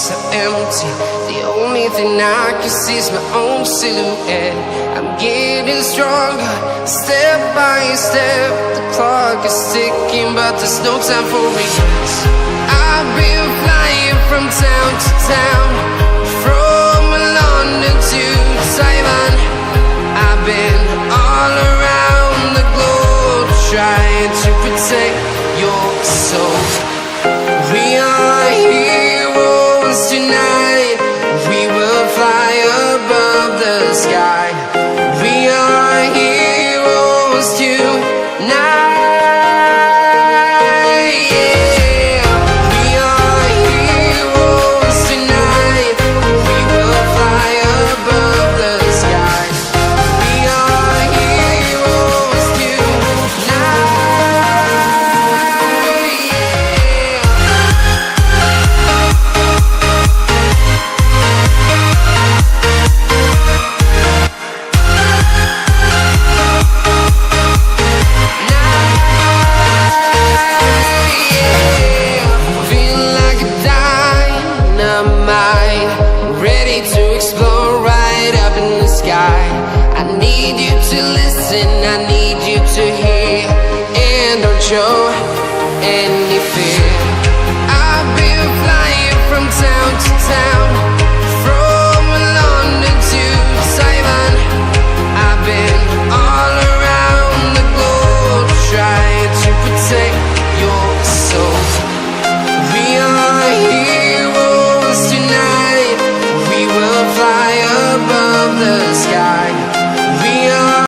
so empty. The only thing I can see is my own silhouette. I'm getting stronger, step by step. The clock is ticking, but there's no time for regrets. I've been flying from town to town, from London to Taiwan. I've been all around the globe, trying to protect your soul. We are heroes tonight. We will fly above the sky. We are heroes tonight. I need you to listen, I need